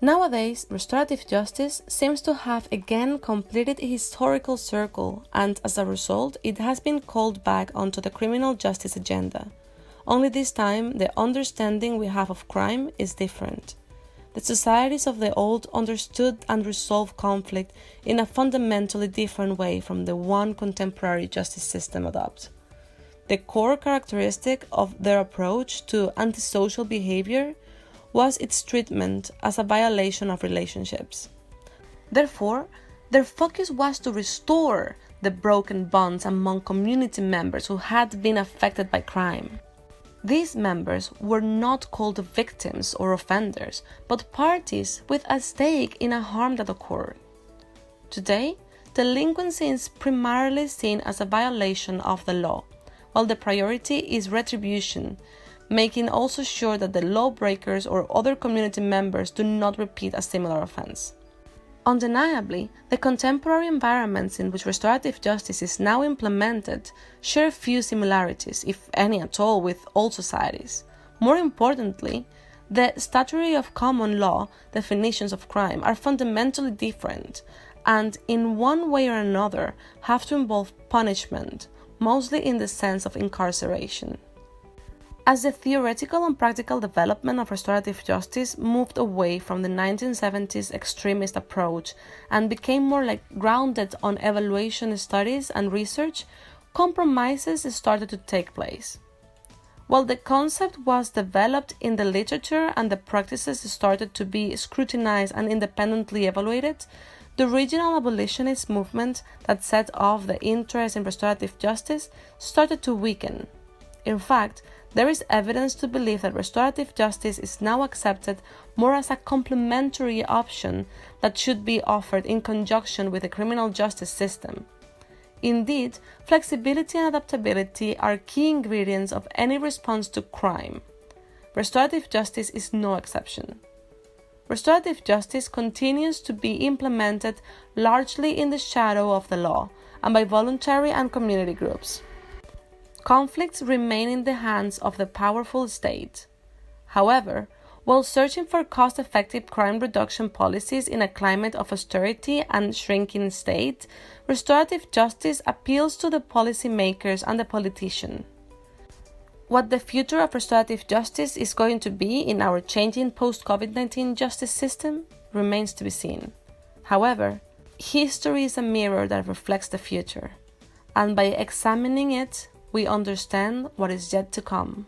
Nowadays, restorative justice seems to have again completed a historical circle, and as a result, it has been called back onto the criminal justice agenda. Only this time, the understanding we have of crime is different. The societies of the old understood and resolved conflict in a fundamentally different way from the one contemporary justice system adopts. The core characteristic of their approach to antisocial behavior was its treatment as a violation of relationships. Therefore, their focus was to restore the broken bonds among community members who had been affected by crime. These members were not called victims or offenders, but parties with a stake in a harm that occurred. Today, delinquency is primarily seen as a violation of the law, while the priority is retribution, making also sure that the lawbreakers or other community members do not repeat a similar offense. Undeniably, the contemporary environments in which restorative justice is now implemented share few similarities, if any at all, with all societies. More importantly, the statutory of common law definitions of crime are fundamentally different and, in one way or another, have to involve punishment, mostly in the sense of incarceration. As the theoretical and practical development of restorative justice moved away from the 1970s extremist approach and became more grounded on evaluation studies and research, compromises started to take place. While the concept was developed in the literature and the practices started to be scrutinized and independently evaluated, the original abolitionist movement that set off the interest in restorative justice started to weaken. In fact, there is evidence to believe that restorative justice is now accepted more as a complementary option that should be offered in conjunction with the criminal justice system. Indeed, flexibility and adaptability are key ingredients of any response to crime. Restorative justice is no exception. Restorative justice continues to be implemented largely in the shadow of the law and by voluntary and community groups. Conflicts remain in the hands of the powerful state. However, while searching for cost-effective crime reduction policies in a climate of austerity and shrinking state, restorative justice appeals to the policymakers and the politician. What the future of restorative justice is going to be in our changing post-COVID-19 justice system remains to be seen. However, history is a mirror that reflects the future, and by examining it, we understand what is yet to come.